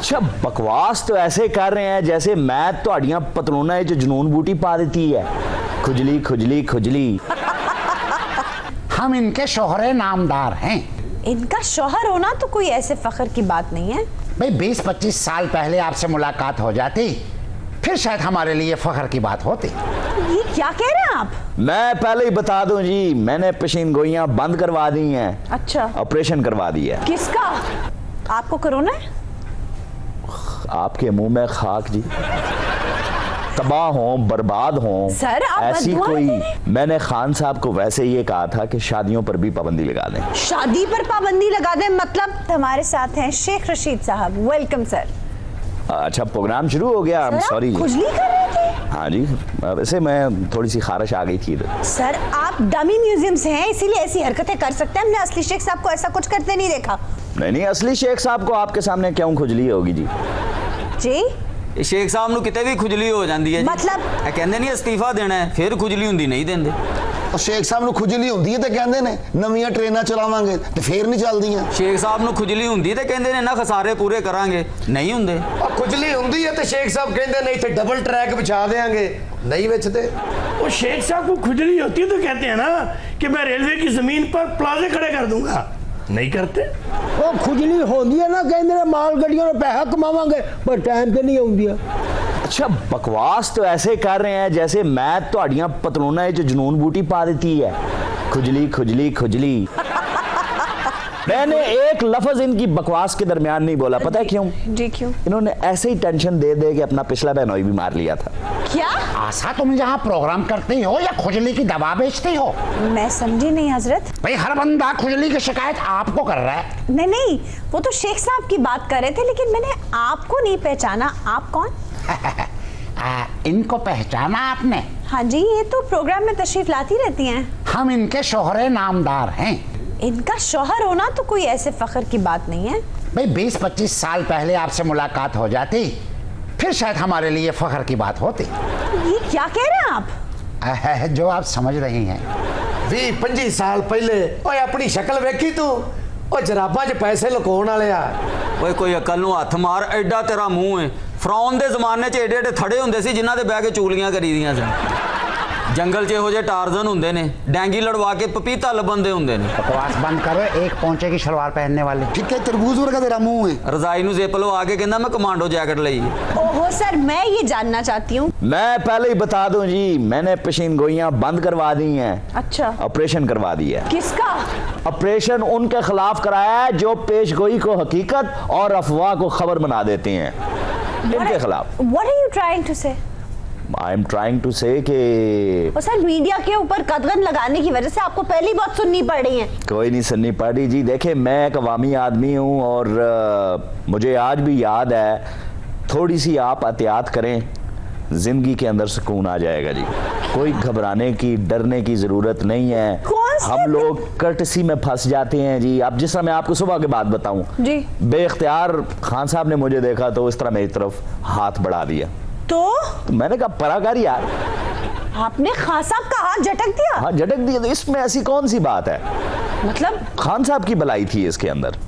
अच्छा बकवास तो ऐसे कर रहे हैं जैसे मैं तो पतलूना है जो जुनून बूटी पा देती है। खुजली खुजली खुजली। हम इनके शोहरे नामदार हैं। इनका शौहर होना तो कोई ऐसे फख्र की बात नहीं है भाई। 20-25 साल पहले आपसे मुलाकात हो जाती फिर शायद हमारे लिए फख्र की बात होती। ये क्या कह रहे हैं आप? मैं पहले ही बता दूं जी, मैंने पेशीन गोइयां बंद करवा दी हैं। अच्छा, ऑपरेशन करवा दिया है। किसका? आपको कोरोना है? आपके मुंह में खाक जी। तबाह हो बर्बाद हो सर, आप ऐसी बददुआ कोई। दे रहे हैं? मैंने खान साहब को वैसे ये कहा था कि शादियों पर भी पाबंदी लगा दें। शादी पर पाबंदी लगा दें मतलब? हमारे साथ हैं शेख रशीद साहब। Welcome sir. अच्छा प्रोग्राम शुरू हो गया। सॉरी जी। खुजली कर रहे थे? हाँ जी, वैसे मैं थोड़ी सी खारिश आ गई थी। सर आप डमी म्यूजियम से हैं इसीलिए ऐसी हरकतें कर सकते हैं। हमने असली शेख साहब को ऐसा कुछ करते नहीं देखा। नहीं असली शेख साहब को आपके सामने क्यों खुजली होगी जी? जी शेख साहब ਨੂੰ ਕਿਤੇ ਵੀ ਖੁਜਲੀ ਹੋ ਜਾਂਦੀ ਹੈ ਜੀ। मतलब ਇਹ ਕਹਿੰਦੇ ਨਹੀਂ ਅਸਤੀਫਾ ਦੇਣਾ ਹੈ ਫਿਰ ਖੁਜਲੀ ਹੁੰਦੀ ਨਹੀਂ ਦਿੰਦੇ। ਉਹ ਸ਼ੇਖ ਸਾਹਿਬ ਨੂੰ ਖੁਜਲੀ ਹੁੰਦੀ ਹੈ ਤੇ ਕਹਿੰਦੇ ਨੇ ਨਵੀਆਂ ਟ੍ਰੇਨਾਂ ਚਲਾਵਾਂਗੇ ਤੇ ਫੇਰ ਨਹੀਂ ਚੱਲਦੀਆਂ। ਸ਼ੇਖ ਸਾਹਿਬ ਨੂੰ ਖੁਜਲੀ ਹੁੰਦੀ ਤੇ ਕਹਿੰਦੇ ਨੇ ਨਾ ਖਸਾਰੇ ਪੂਰੇ ਕਰਾਂਗੇ, ਨਹੀਂ ਹੁੰਦੇ। और खुजली होंगी है तो शेख साहब कहते नहीं थे डबल ट्रैक बिछा देंगे, नहीं बेचते। वो शेख साहब को खुजली होती है तो कहते हैं ना कि मैं रेलवे की जमीन पर प्लाजे खड़े कर दूंगा, नहीं करते। वो खुजली होती है ना कहते माल गड्डियों में पैसा कमावांगे पर टाइम पे नहीं आउंदी। अच्छा बकवास तो ऐसे कर रहे हैं जैसे मैं तो पतलूना है जो जुनून बूटी पा देती है। खुजली खुजली खुजली। मैंने एक लफ्ज इनकी बकवास के दरमियान नहीं बोला, पता है क्यों? जी क्यों? इन्होंने ऐसे ही टेंशन दे दे के अपना पिछला बहनोई भी मार लिया था। क्या? आशा तुम यहाँ प्रोग्राम करती हो या खुजली की दवा बेचती हो? मैं समझी नहीं हजरत। भाई हर बंदा खुजली की शिकायत आपको कर रहा है। नहीं वो तो शेख साहब की बात कर रहे थे लेकिन मैंने आपको नहीं पहचाना। आप कौन? इनको पहचाना आपने? हाँ जी, ये तो प्रोग्राम में तशरीफ लाती रहती हैं। हम इनके शोहरे नामदार हैं। इनका शौहर होना तो कोई ऐसे फख्र की बात नहीं है भाई। 20-25 साल पहले आपसे मुलाकात हो जाती फिर शायद हमारे लिए फख्र की बात होती। ये क्या कह रहे हैं आप? जो आप समझ रही हैं। 20-25 साल पहले ओए अपनी शक्ल वेखी तू ओ जराबां 'च पैसे लुकाउण वाले आ। ਓਏ ਕੋਈ ਅਕਲ ਨੂੰ ਹੱਥ ਮਾਰ, ਐਡਾ ਤੇਰਾ ਮੂੰਹ ਹੈ। ਫਰੌਨ ਦੇ ਜ਼ਮਾਨੇ 'ਚ ਏਡੇ ਏਡੇ ਥੜੇ ਹੁੰਦੇ ਸੀ ਜਿਨ੍ਹਾਂ ਤੇ ਬਹਿ ਕੇ ਚੂਲੀਆਂ ਕਰੀਦੀਆਂ ਸਨ। जंगल 'ਚ ਇਹੋ ਜਿਹੇ टार्जन ਹੁੰਦੇ ਨੇ, ਡੈਂਗੀ ਲੜਵਾ ਕੇ ਪਪੀਤਾ ਲੱਭਣਦੇ ਹੁੰਦੇ ਨੇ। बकवास बंद करो। एक पौंचे की शलवार पहनने वाले। ठीक है तरबूज वर्गा तेरा मुंह है। ਰਜ਼ਾਈ ਨੂੰ ਜ਼ਿਪ ਲਵਾ ਕੇ ਕਹਿੰਦਾ ਮੈਂ ਕਮਾਂਡੋ ਜੈਕਟ ਲਈ। ओहो सर, मैं ये जानना चाहती हूँ। मैं पहले ही बता दूं जी, मैंने पेशीन गोइयां बंद करवा दी हैं। अच्छा, ऑपरेशन करवा दिया है। किसका? ऑपरेशन उनके खिलाफ कराया है जो पेश गोई को हकीकत और अफवाह को खबर बना देते हैं। इनके खिलाफ। What are you trying to say? I am trying to say कि और सर मीडिया के ऊपर कदगन लगाने की वजह से आपको पहली बात सुननी पड़ रही है। कोई नहीं सुननी पड़ी जी। देखे मैं एक अवामी आदमी हूँ और मुझे आज भी याद है। थोड़ी सी आप एहतियात करें, जिंदगी के अंदर सुकून आ जाएगा जी। कोई घबराने की डरने की जरूरत नहीं है। हम लोग कर्टसी में फंस जाते हैं जी। अब जिस तरह मैं आपको सुबह के बाद बताऊं जी, बेख्तियार खान साहब ने मुझे देखा तो इस तरह मेरी तरफ हाथ बढ़ा दिया तो मैंने कहा पराकार यार। आपने खान साहब का हाथ झटक दिया? हाँ झटक दिया, तो इसमें ऐसी कौन सी बात है? मतलब खान साहब की भलाई थी इसके अंदर।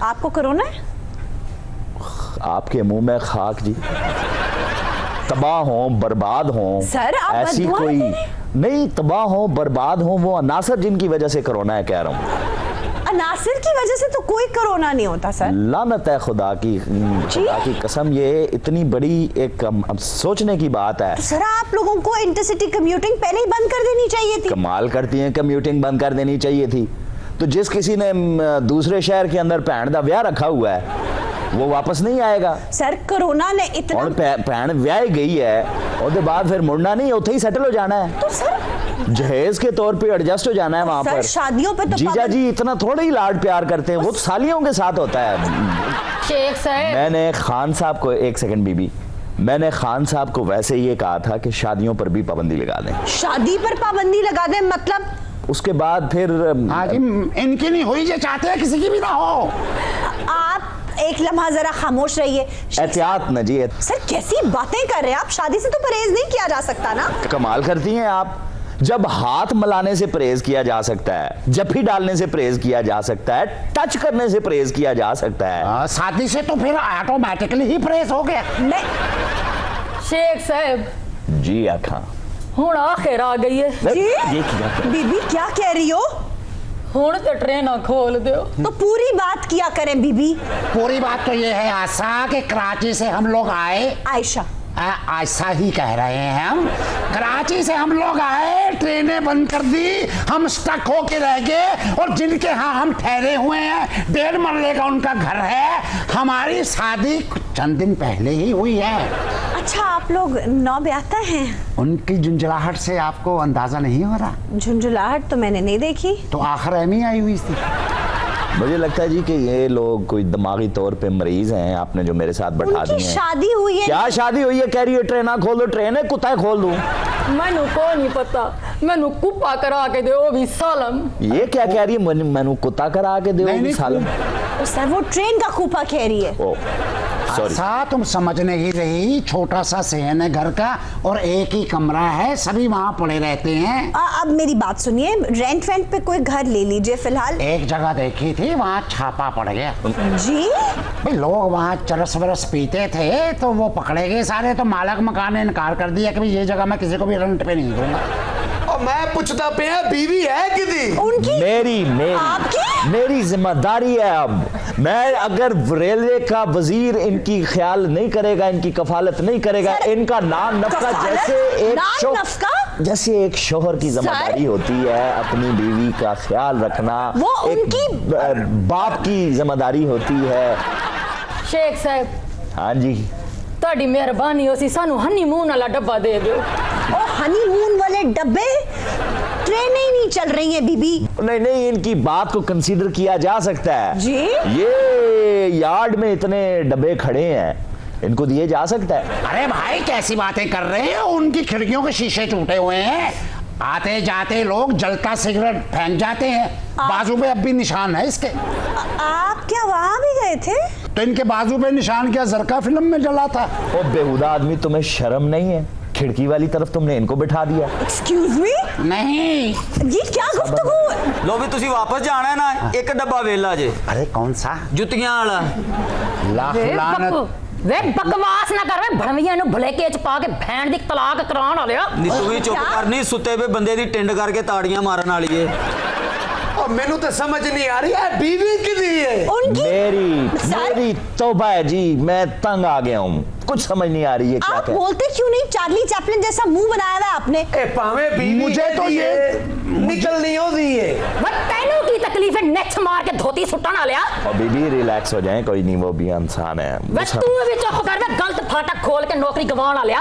आपको कोरोना है? आपके मुंह में खाक जी। तबाह हो बर्बाद हो सर, आप ऐसी बददुआ कोई दे रहे हैं? नहीं, तबाह हो बर्बाद हो वो अनासर जिनकी वजह से कोरोना है, कह रहा हूँ। अनासिर की वजह से तो कोई कोरोना नहीं होता सर। लानत है खुदा की कसम, ये इतनी बड़ी एक सोचने की बात है। तो सर आप लोगों को इंटरसिटी कम्यूटिंग पहले ही बंद कर देनी चाहिए थी। कमाल करती हैं, कम्यूटिंग बंद कर देनी चाहिए थी। तो जिस किसी ने दूसरे शहर के अंदर भैन का ब्याह रखा हुआ है वो वापस नहीं आएगा। सर कोरोना ने इतना और भैन ब्याह गई है और बाद फिर मुड़ना नहीं, उथे ही सेटल हो जाना है। तो सर जहेज के तौर पे एडजस्ट हो जाना है वहां पर। शादियों पे तो जीजा जी इतना थोड़ा ही लाड प्यार करते हैं, वो तो सालियों के साथ होता है। शेख साहब, मैंने खान साहब को, एक सेकंड बीबी, मैंने खान साहब को वैसे ये कहा था कि शादियों पर भी पाबंदी लगा दें। शादी पर पाबंदी लगा दें मतलब? उसके बाद फिर आज इनकी नहीं हुई, जो चाहते हैं किसी की भी ना हो। आप एक लम्हा जरा खामोश रहिए। एहतियात न जी। सर कैसी बातें कर रहे हैं आप? शादी से तो परहेज नहीं किया जा सकता ना। कमाल करती हैं आप। जब हाथ मिलाने से परहेज किया जा सकता है, जफ्फी डालने से परहेज किया जा सकता है, टच करने से परहेज किया जा सकता है, शादी से तो फिर ऑटोमेटिकली ही परहेज हो गया। मैं शेख साहब जी आखा हुण आखिर आ गई है जी ये क्या बीबी क्या कह रही हो? हुण ते ट्रेना खोल दो। तो पूरी बात किया करें बीबी। पूरी बात तो ये है आशा कि कराची से हम लोग आए, आयशा ऐसा ही कह रहे हैं हम। कराची से हम लोग आए, ट्रेनें बंद कर दी, हम स्टक होके रह गए, और जिनके यहाँ हम ठहरे हुए हैं 1.5 मरले का उनका घर है। हमारी शादी चंद दिन पहले ही हुई है। अच्छा आप लोग नौ ब्याहता हैं? उनकी झुंझलाहट से आपको अंदाजा नहीं हो रहा? झुंझुलाहट तो मैंने नहीं देखी। तो आखिर एमी आई हुई थी। मुझे लगता है जी कि ये लोग कोई दिमागी तौर पे मरीज हैं, आपने जो मेरे साथ बैठा उनकी दिए हैं। शादी हुई है? क्या शादी हुई है? कह रही है ट्रेना खोल दो। ट्रेन है कुत्ता खोल दूं? मैनू को नहीं पता, मैनू कुप्पा करा के दो भी सालम। ये क्या कह रही है? मैनू कुत्ता करा के दो भी सालम? सर वो ट्रेन का खूफा कह रही है। ओ सॉरी। ऐसा तुम समझ नहीं रही, छोटा सा सहन है घर का और एक ही कमरा है, सभी वहाँ पड़े रहते हैं। अब मेरी बात सुनिए, रेंट पे कोई घर ले लीजिए फिलहाल। एक जगह देखी थी, वहाँ छापा पड़ गया जी। भाई लोग वहाँ चरस वरस पीते थे तो वो पकड़े गए सारे, तो मालक मकान ने इनकार कर दिया कि भाई ये जगह मैं किसी को भी रेंट पे नहीं दूंगा। और मैं पूछता पे बीवी है किदी? उनकी? मेरी आपकी? मेरी जिम्मेदारी है। अब मैं अगर रेलवे का वजीर इनकी ख्याल नहीं करेगा, इनकी कफालत नहीं करेगा, इनका नाम नफका जैसे एक शोहर की जिम्मेदारी होती है अपनी बीवी का ख्याल रखना, वो एक उनकी बाप की जिम्मेदारी होती है। शेख साहब हाँ जी ਤੁਹਾਡੀ ਮਿਹਰਬਾਨੀ ਹੋਸੀ ਸਾਨੂੰ ਹਨੀਮੂਨ वाला डब्बा दे दो। और हनीमून वाले डब्बे? ट्रेनें ही नहीं चल रही हैं बीबी। नहीं, इनकी बात को कंसीडर किया जा सकता है जी। ये यार्ड में इतने डब्बे खड़े हैं, इनको दिए जा सकता है। अरे भाई कैसी बातें कर रहे हो, उनकी खिड़कियों के शीशे टूटे हुए हैं, आते जाते लोग जलता सिगरेट फेंक जाते हैं, बाजू पे अब भी निशान है इसके। आप क्या वहां भी गए थे? तो इनके बाजू पे निशान क्या जरका फिल्म में जला था? ओ बेहुदा आदमी, तुम्हें शर्म नहीं है? खिड़की वाली तरफ तुमने इनको बिठा दिया। Excuse me? नहीं। ये क्या गुफ्तगू? लो भी तुसी वापस जाना है ना, एक डब्बा वेला जे। अरे कौन सा? जुतियां वाला। लाख लानत। वे बकवास ना कर, वे भड़वियां नु भलेके च पा के भैन दी तलाक कराउण वालिया। नी तू भी चुप कर, नहीं सुते पे बंदे दी टिंड करके ताड़ियां मारन वाली है। और मैनू तो समझ नहीं आ रही है बीवी किदी है? उनकी? मेरी तौबा है जी, मैं तंग आ गया हूँ, कुछ समझ नहीं आ रही है क्या आप बोलते क्यों नहीं? चार्ली चैपलिन जैसा मुंह बनाया हुआ है आपने। ए पावे बीवी मुझे तो ये निकल नहीं होती है। वे तैनू की तकलीफ है नेच मार के धोती सुट्टन वालिया। और बीबी रिलैक्स हो जाएं, कोई नहीं, वो भी इंसान है। वे तू भी चुप कर, वे गलत फाटक खोल के नौकरी गवाउण वालिया।